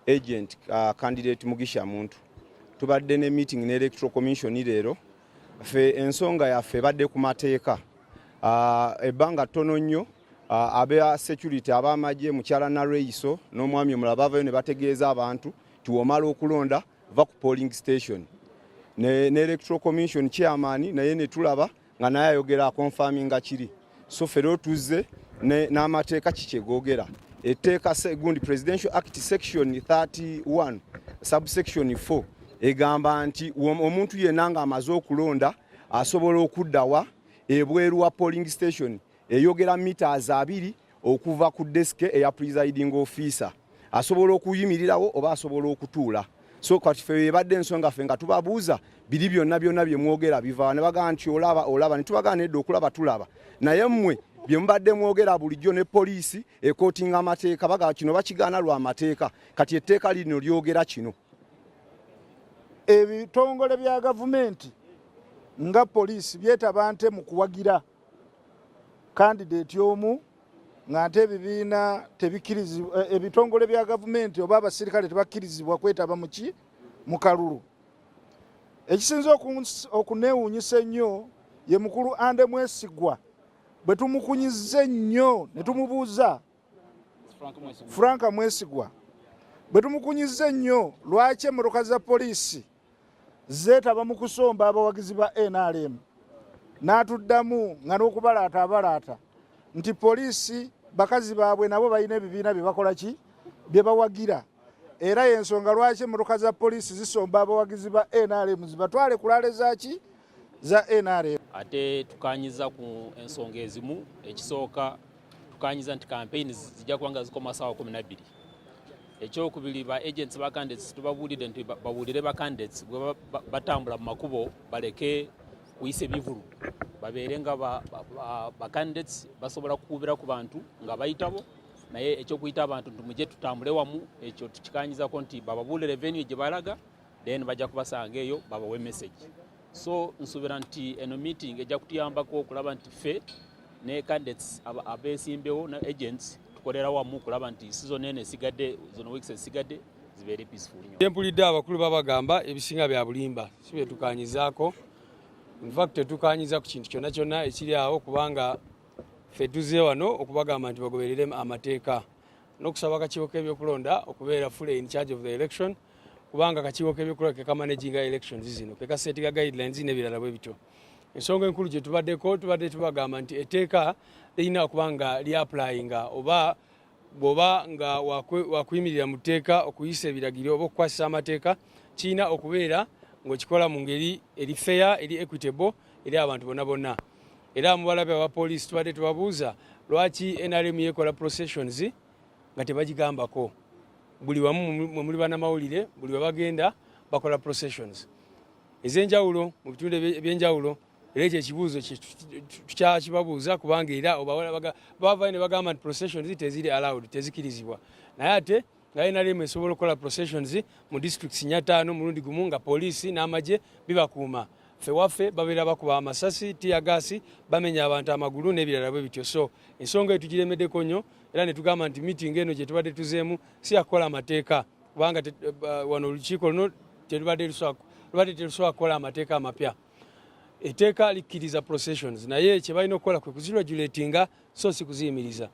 agent candidate Mugisha Muntu tubadde ne meeting ne Electoral Commission leero fe ensonga yaffe badde ku mateeka ebbanga ttono nnyo abe security abamaje mukyala na Reiso n'omwami omulala bavayo ne bategeeza abantu tuomala okulonda va ku polling station ne Electoral Commission chairman naye ne tulaba nga naye ayogera confirming kiri so fero tuzze n'amateeka kikyegogera etteeka gundi Presidential Act section 31 subsection 4 egamba nti omuntu yenna nga amaze okulonda asobola okuddawa ebweru wa polling station eyogera meters 2 okuva ku desk eya presiding officer asobola okuyimirirawo oba asobola okutuula so kati fe yebadde ensonga fe nga tubabuuza biri byonna bye mwogera biva ne baga nti olaba ne tubaga nedda okulaba tulaba naye mmwe bye mbadde mwogera bulijjo ne poliisi ekootinga amateeka baga kino bakigaana lwa amateeka kati etteeka lino lyogera kino ebitongole bya gavumenti nga poliisi byetaba nte mu kuwagira candidate omu nga nte ebibiina tebikirizibwa ebitongole bya gavumenti oba abasirikale tebakkirizibwa kwetaba mu kalulu. Ekisinze okuneewuunyisa ennyo ye mukulu Ande Mwesigwa bwe tumukunyizza ennyo ne tumubuuza Frank Mwesigwa bwe tumukunyizza ennyo lwaki emmotoka za poliisi zeetaba mu kusomba abawagizi ba NRM n'atuddamu nga n'okubalaata abalaata nti poliisi bakazi baabwe nabo balina ebibiina bye bakola ki bye bawagira era y'ensonga lwaki emmotoka za poliisi zisomba abawagizi ba NRM zibatwale kulale zaki za NRM. Ate tukanyiza ku ensonga ezimu ekisooka tukanyiza nti campaign zijja kubanga zikoma ssaawa 12 ekyokubiri ba agents ba candidates tubabuulire nti babuulire ba candidates bwe batambula mu makubo baleke kuyisa ebivulu babeere nga ba candidates basobola kukuubira ku bantu nga bayitabo naye ekyokuyita abantu tumuje tutambule wamu ekyo tukikanyizako nti bababuulire venue gye balaga then bajja kubasanga eyo babawe message. So nsuubira nti eno meeting ejja kutuyambako okulaba nti ffe ne candidates abeesimbewo na agents tukolera wamu kulaba nti season ene esigadde zono weeks esigadde zibeere peaceful nnyo. Mpulidde abakulu babagamba ebisinga bya bulimba si bye tukanyizaako. In fact tetukanyiza ku kintu kyonna kyonna ekiri awo kubanga ffe tuzze wano okubagamba nti bagoberere amateeka n'okusaba akakiiko k'ebyokulonda okubeera fully in charge of the election kubanga akakiiko k'ebyokulonda ke kamanaging elections zino ke kasetinga guidelines n'ebirala bwe bityo. Ensonga enkulu gye tubadde tubagamba nti etteeka lirina okubanga lyapplyinga oba bw'oba nga wakuyimirira mu tteeka okuyisa ebiragiro oba okukwasisa amateeka kirina okubeera ng'okikola mu ngeri eri fair eri equitable eri abantu bonna bonna. Era mubalabe aba poliisi tubadde tubabuuza lwaki NRM yekola processions nga tebagigambako. Buli wamu muli bannamawulire buli webagenda bakola processions ez'enjawulo mu bitundu ebyenjawulo era ekyo ekibuuzo tukyakibabuuza kubanga era bavayo ne bagamba nti processions teziri allowed tezikirizibwa naye ate nga NRM esobola okukola processions mu districts 5 mulundi gumu nga poliisi n'amagye bibakuuma. Ffe waffe babeera bakuba amasasi tiyagasi bamenya abantu amagulu n'ebirala bwe bityo. So ensonga etugiremeddeko nnyo era ne tugamba nti meeting eno gye tubadde tuzeemu si yakukola amateeka kubanga wano olukiiko luno tubadde terusobola kukola amateeka amapya. Etteeka likkiriza processions naye kye balina okukola kwe kuzirregulatinga so si kuziyimiriza.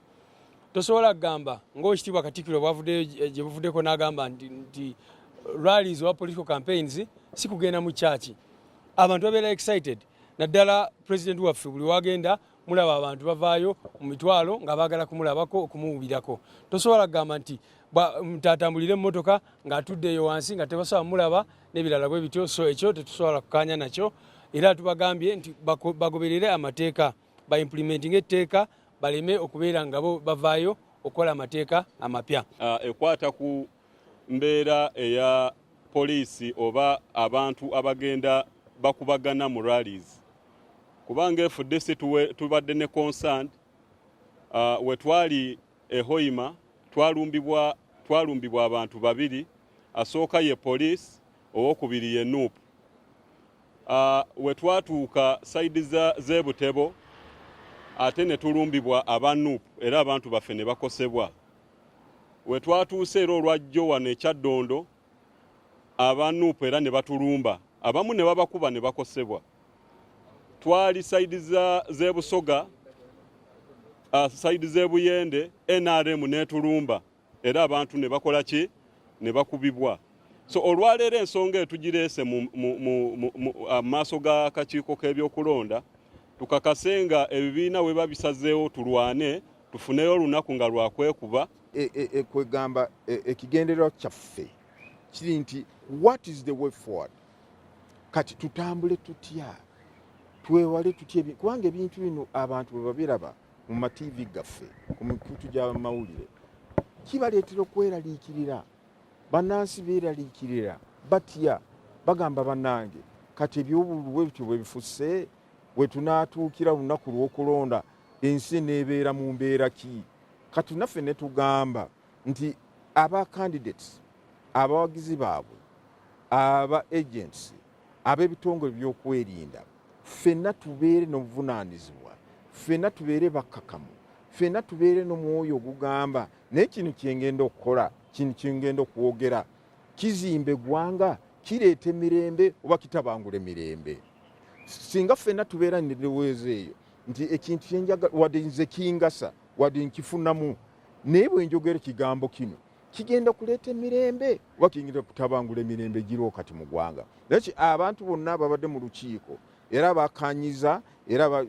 Tosobola kugamba ng'ekitiibwa Katikkiro gye buvuddeko n'agamba nti rallies oba political campaigns si kugenda mu kyaki. Abantu babeera excited naddala president waffe buli wagenda mulaba abantu bavaayo mu mitwalo nga baagala kumulabako okumuwubirako. Tosobola kugamba nti mutatambulire emmotoka ng'atuddeeyo wansi nga tebasobola mulaba n'ebirala bwe bityo. So ekyo tetusobola kukaanya nakyo era tubagambye nti bagoberere amateeka ba implementing etteeka baleme okubeera nga bo bavaayo okukola amateeka amapya. Ekwata ku mbeera eya poliisi oba abantu abagenda bakubagana mu rallies kubanga FDC tubadde ne concerned we twali ehoima twalumbibwa abantu babiri asooka ye police owokubiri ye NUP. We twatuuka side z'Ebutebo ate ne tulumbibwa aba NUP era abantu baffe ne bakosebwa. we twatuuse era olwajjo wano ekyaddondo abanuupu era ne batulumba abamu ne babakuba ne bakosebwa twali saidi z'ebusoga saidi z'ebuyende NRM netulumba era abantu ne bakola ki ne bakubibwa so olwaleero ensonga etugireese mu maaso g'akakiiko k'ebyokulonda tukakasenga ebibiina we babisazeewo tulwane tufuneyo olunaku nga lwakwekuba kwegamba ekigendererwa kyaffe kiri nti what is the way forward kati tutambule tutya twewale tutya kubanga ebintu bino abantu bwe babiraba mu mativi gaffe ku mikutu gy'amawulire kibaleetera okweraliikirira bannansi beeraliikirira batya bagamba bannange kati ebyobululu bwe bityo bwe bifusse we tunaatuukira lunaku lw'okulonda ensi neebeera mu mbeera ki kati naffe ne tugamba nti aba candidates abawagizi baabwe aba agents ab'ebitongole by'okwerinda ffenna tubeere n'obuvunaanyizibwa ffenna tubeere bakkakamu ffenna tubeere n'omwoyo ogugamba naye kino kyengenda okukola kino kyengenda okwogera kizimba eggwanga kireeta emirembe oba kitabangula emirembe singa ffenna tubeera n'endowooza eyo nti ekintu kyenjaga wadde nze kingasa wadde nkifunamu naye bwe njogera ekigambo kino kigenda kuleeta emirembe oba kigenda kutabangula emirembe giriwo kati mu ggwanga naye abantu bonna ababadde mu lukiiko era bakanyiza era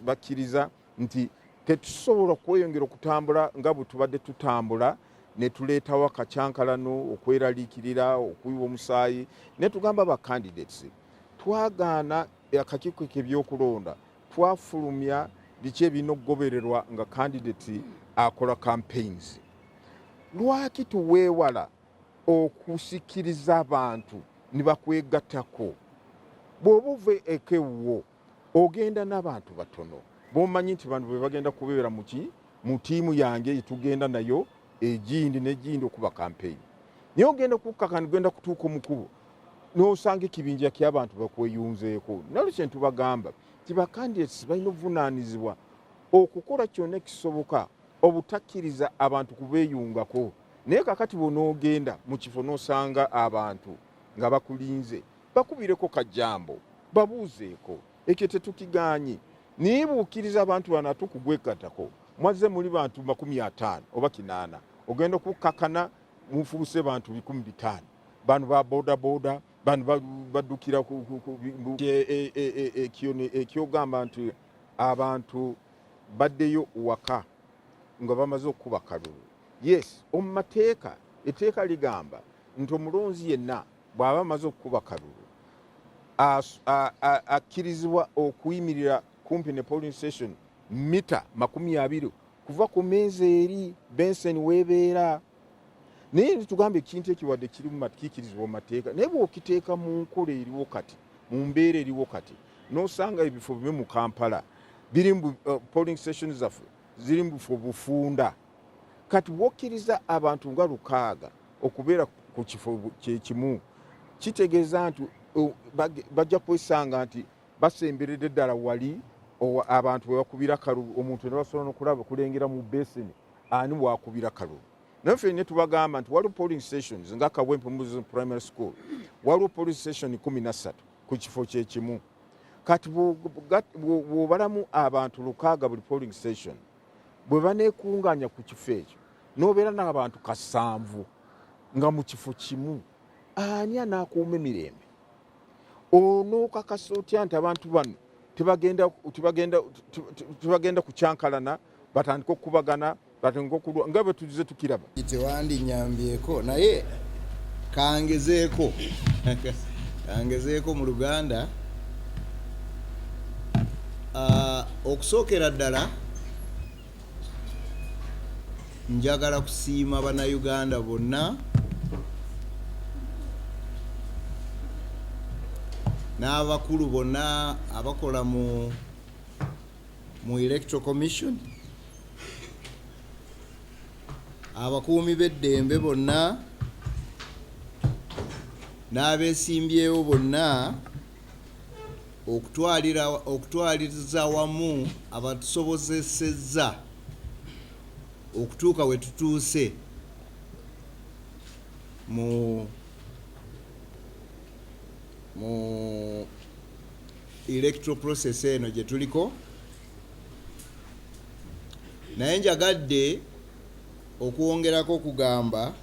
bakkiriza nti tetusobola kweyongera okutambula nga bwe tubadde tutambula ne tuleetawo akacyankalano okweraliikirira okuyiwa omusaayi ne tugamba ba candidates twagaana akakiiko k'ebyokulonda twafulumya biki ebirina okugobererwa nga candidate akola campaigns lwaki tuweewala okusikiriza abantu ne bakwegattako bw'oba ova ekewuwo ogenda n'abantu batono bw'omanyi nti bantu bwe bagenda kubeera mu tiimu yange tugenda nayo egindi n'egindi okuba campaign naye ogenda kukkakana genda kutuuka omukubo n'osanga ekibinja ky'abantu bakweyunzeeko nalwekyo ntubagamba ti bacandidates balina obuvunaanyizibwa okukola kyonna ekisoboka obutakkiriza abantu kubeeyungako naye kakati bw'onoogenda mu kifo n'osanga abantu nga bakulinze bakubireko kajambo babuuzeeko ekyo tetukiganye naye buukiriza abantu bano atukugwegattako mwazze muli bantu 50 oba 80 ogenda okukkakana mufuuse bantu 15 bantu ba bodaboda bantu baddukira ekyogamba nti abantu baddeyo waka nga bamaze okuba kalulu yes omu mateeka etteeka ligamba nti omulonzi yenna bw'aba amaze okuba kalulu akkirizibwa okuyimirira kumpi ne polling station mita 20 kuva ku meeza eri Benson weebeera naye nitugambe ekintu ekiwadde kikirizibwa mu mateeka naye bw'okiteeka mu nkola eriwo kati mu mbeera eriwo kati n'osanga ebifo bimwe mu Kampala biri mu polling stations zaffe ziri mu bifo bufunda kati bw'okkiriza abantu nga 600 okubeera ku kifo kyekimu kitegeeza nti bajja kwesanga nti basemberedde ddala wali abantu bwe bakubira kalulu omuntu ne basobola n'okulaba kulengera mu beseni ani bwakubira kalulu naye ffe ne tubagamba nti waliwo polling stations nga Kawempe Mbuzi Primary School waliwo polling station 13 ku kifo kyekimu kati bw'obalamu abantu 600 buli polling station bwe baneekunganya ku kifo ekyo n'obeera n'abantu 7 nga mu kifo kimu ani anaakuuma emirembe onookakasa otya nti abantu bano tebagenda kukyankalana batandika okubagana batandika okulwa nga bwe tugize tukiraba tewandinnyambyeko naye kangezeeko mu Luganda okusookera ddala njagala kusiima bannayuganda bonna n'abakulu bonna abakola mu Electoral Commission abakuumi b'eddembe bonna n'abeesimbyewo bonna okutwaliriza wamu abatusobozesezza okutuuka we tutuuse mu electoral process eno gye tuliko, naye njagadde okwongerako okugamba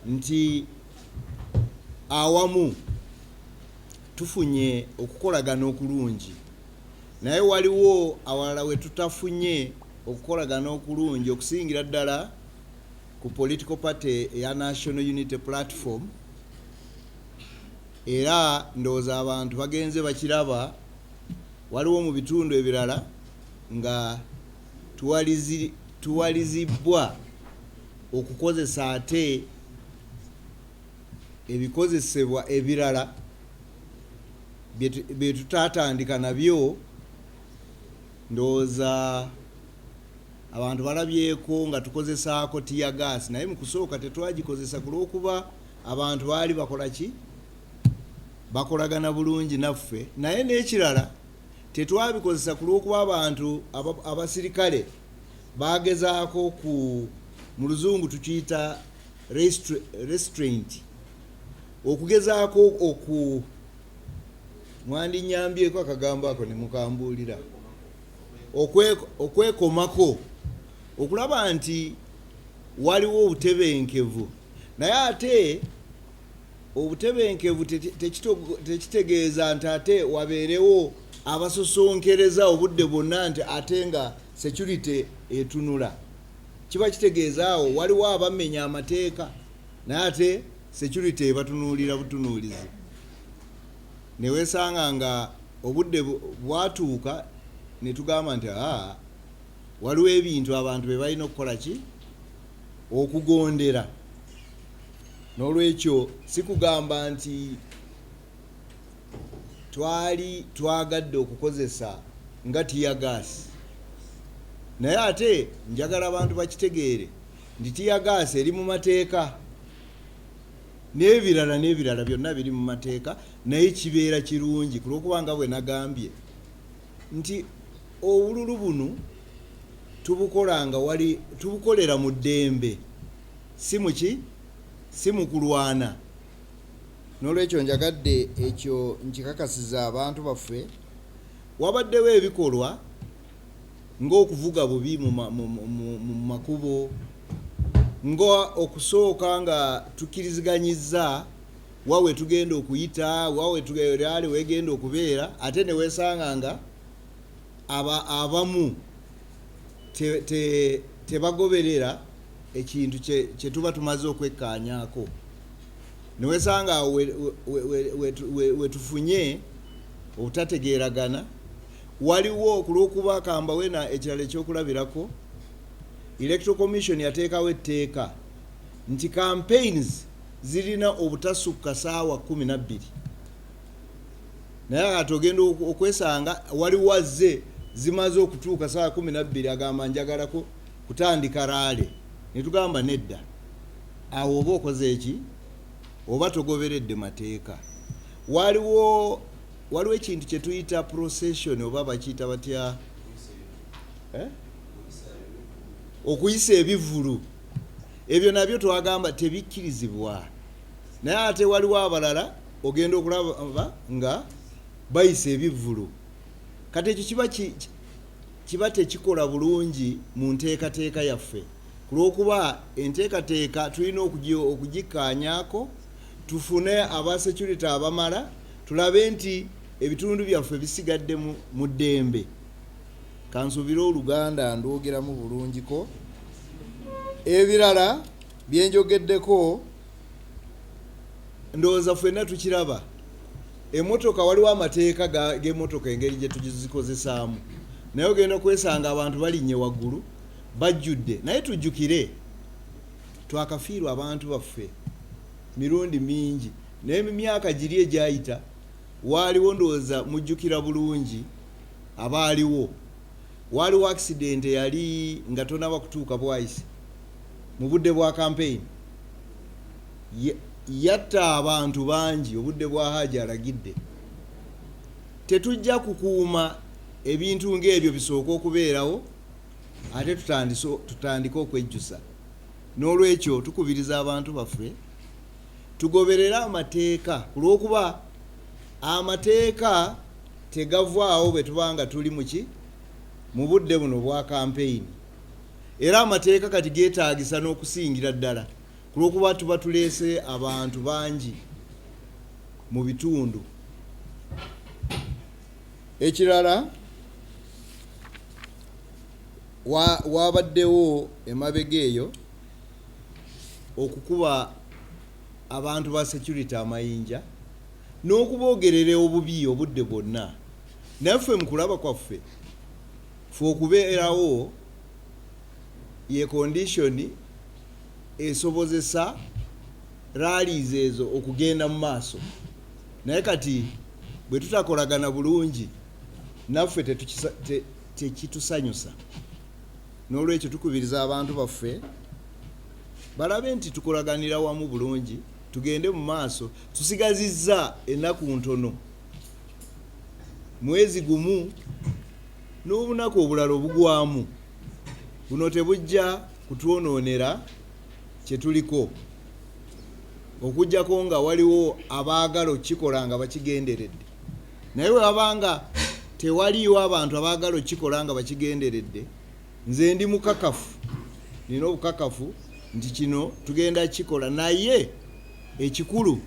nti awamu tufunye okukolagana okulungi, naye waliwo awalala we tutafunye okukolagana okulungi okusingira ddala ku political party eya National Unity Platform, era ndowooza abantu bagenze bakiraba. Waliwo mu bitundu ebirala nga tuwalizibwa okukozesa ate ebikozesebwa ebirala bye tutatandika nabyo. Ndowooza abantu balabyeko nga tukozesaako tear gas, naye mu kusooka tetwagikozesa kulw'okuba abantu baali bakola ki, bakolagana bulungi naffe. Naye n'ekirala tetwabikozesa kulw'okuba abantu abasirikale bagezaako mu luzungu tukiyita restraint, okugezaako mwandinyambyeko akagambo ako ne mukambuulira, okwekomako, okulaba nti waliwo obutebenkevu. Naye ate obutebenkevu tekitegeeza nti ate wabeerewo abasosonkereza obudde bwonna nti ate nga security etunula. Kiba kitegeeza awo waliwo abamenya amateeka naye ate security ebatunuulira butunuulizi. Neweesanga nga obudde bwatuuka ne tugamba nti waliwo ebintu abantu be balina okukola ki, okugondera. N'olwekyo si kugamba nti twali twagadde okukozesa nga tear gas, naye ate njagala abantu bakitegeere nti tear gas eri mu mateeka, n'ebirala byonna biri mu mateeka, naye kibeera kirungi kulw'okubanga bwe nagambye nti obululu buno tubukolera mu ddembe, si mu kulwana. N'olwekyo njagadde ekyo nkikakasiza abantu baffe. Wabaddewo ebikolwa ng'okuvuga bubi mu makubo, okusooka nga tukkiriziganyizza wawe tugenda okuyita, wawe tugenda wegenda okubeera, ate ne weesanga nga abamu tebagoberera ekintu kye tuba tumaze okwekkaanyaako. Ne weesanga we tufunye obutategeeragana. Waliwo kulw'okuba kambawena ekirala ekyokulabirako, Electoral Commission yateekawo etteeka nti campaigns zirina obutasukka ssaawa 12, naye ate ogenda okwesanga waliwo azze zimaze okutuuka ssaawa 12 agamba njagala kutandika raale. Ne tugamba nedda, awo oba okoze eki oba togoberedde mateeka. Waliwo ekintu kye tuyita procession oba bakiyita batya, okuyisa ebivulu. Ebyo nabyo twagamba tebikkirizibwa, naye ate waliwo abalala ogenda okulaba nga bayisa ebivulu. Kati ekyo kiba tekikola bulungi mu nteekateeka yaffe, kulw'okuba enteekateeka tulina okugikkaanyaako, tufune aba security abamala, tulabe nti ebitundu byaffe bisigadde mu ddembe. Kansuubire Oluganda ndwogeramu bulungiko. Ebirala byenjogeddeko ndowooza ffenna tukiraba. Emmotoka waliwo amateeka g'emmotoka engeri gye tuzikozesaamu, naye ogenda kwesanga abantu balinnye waggulu bajjudde. Naye tujjukire twakafiirwa abantu baffe mirundi mingi, naye mu myaka giri egyayita waaliwo ndowooza mujjukira bulungi abaaliwo. Waliwo accident yali nga tonaba kutuuka bwayise mu budde bwa campaign, yatta abantu bangi obudde bwa Hajji alagidde. Tetujja kukuuma ebintu ng'ebyo bisooka okubeerawo ate tutandika okwejjusa. n'olwekyo tukubiriza abantu baffe tugoberere amateeka ku lw'okuba amateeka tegavaawo bwe tubanga tuli mu budde buno bwa kampeyini, era amateeka kati geetaagisa n'okusingira ddala ku lw'okuba tuba tuleese abantu bangi mu bitundu. Ekirala wabaddewo emabega eyo okukuba abantu ba security amayinja n'okuboogerera obubi obudde bwonna. Naffe mu kulaba kwaffe fe okubeerawo ye condition esobozesa rallies ezo okugenda mu maaso, naye kati bwe tutakolagana bulungi naffe tekitusanyusa. N'olwekyo tukubiriza abantu baffe balabe nti tukolaganira wamu bulungi, tugende mu maaso. Tusigazizza ennaku ntono, mwezi gumu n'obunaku obulala obugwamu. Buno tebujja kutwonoonera kye tuliko, okujjako nga waliwo abaagala okukikola nga bakigenderedde. Naye bwe wabanga tewaliiwo abantu abaagala okukikola nga bakigenderedde, nze ndi mukakafu, nina obukakafu nti kino tugenda kikola. Naye ekikulu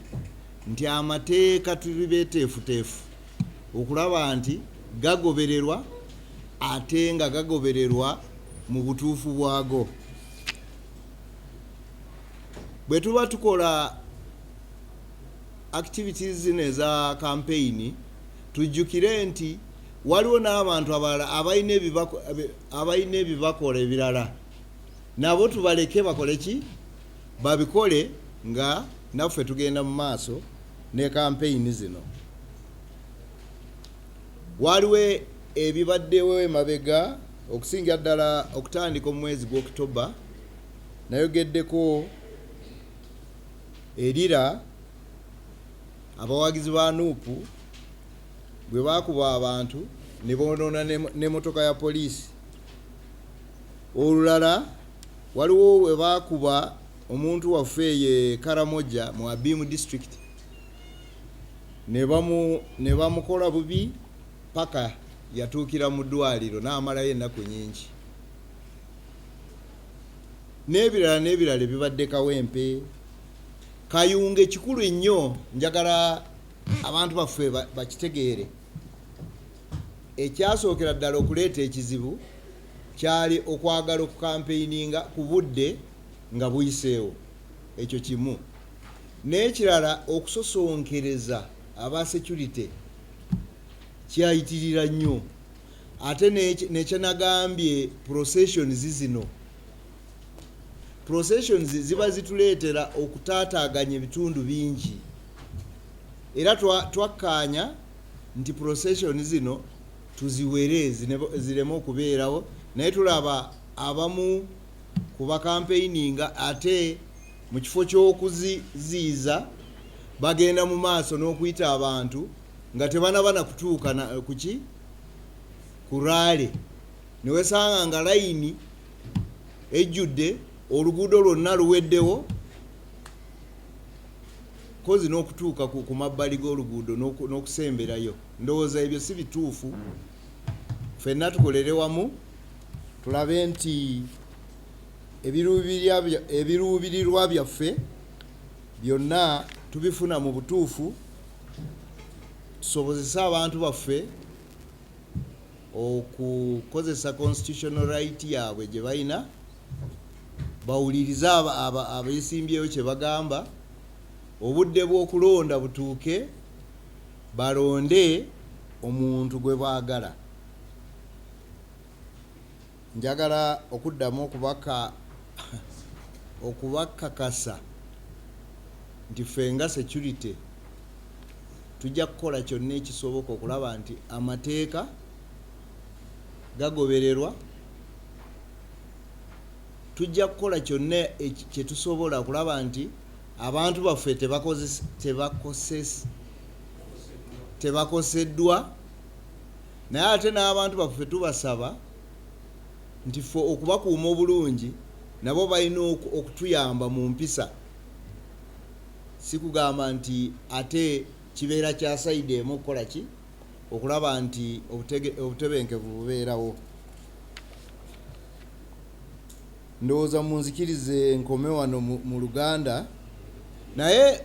nti amateeka tuli beeteefuteefu okulaba nti gagobererwa, ate nga gagobererwa mu butuufu bwago. Bwe tuba tukola activities zino eza campaign, tujjukire nti waliwo n'abantu abalala abalina ebibakola ebirala, nabo tubaleke bakole ki, babikole nga naffe tugenda mu maaso ne campaign zino. Waliwo ebibaddewo emabega okusinga ddala okutandika mu mwezi gwa October. Nayogeddeko erira abawagizi ba Nuupu bwe bakuba abantu ne bonoona n'emmotoka ya poliisi. Olulala waliwo we bakuba omuntu waffe ye Karamoja mu Abimu district, ne bamukola bubi paka yatuukira mu ddwaliro n'amalayo ennaku nyingi. N'ebirala ebibadde Kawempe, Kayunga. Kikulu nnyo, njagala abantu baffe bakitegeere, ekyasookera ddala okuleeta ekizibu kyali okwagala okukampeininga ku budde nga buyiseewo. Ekyo kimu. N'ekirala okusosonkereza aba security kyayitirira nnyo. Ate nekyenagambye processions zino, processions ziba zituleetera okutaataaganya ebitundu bingi, era twakkaanya nti processions zino tuziwere zireme okubeerawo. Naye tulaba abamu ku bakampeininga ate mu kifo ky'okuziiza bagenda mu maaso n'okuyita abantu nga tebanabana kutuuka ku raale, ne wesanga nga layini ejjudde, oluguudo lwonna luweddewo, kozi n'okutuuka ku mabbali g'oluguudo n'okusemberayo. Ndowooza ebyo si bituufu. Ffenna tukolere wamu tulabe nti ebiruubirirwa byaffe byonna tubifuna mu butuufu, tusobozese abantu baffe okukozesa constitutional right yaabwe gye balina, bawulirize abeesimbyeyo kye bagamba, obudde bw'okulonda butuuke, balonde omuntu gwe baagala. Njagala okuddamu okubakakasa nti ffe nga security tujja kukola kyonna ekisoboka okulaba nti amateeka gagobererwa. Tujja kukola kyonna kye tusobola okulaba nti abantu baffe tebakoseddwa. Naye ate n'abantu baffe tubasaba nti ffe okubakuuma obulungi nabo balina okutuyamba mu mpisa sikugamba nti ate kibeera kya saidi emu okukola ki okulaba nti obutebenkevu bubeerawo. Ndowooza munzikirize nkome wano mu Luganda naye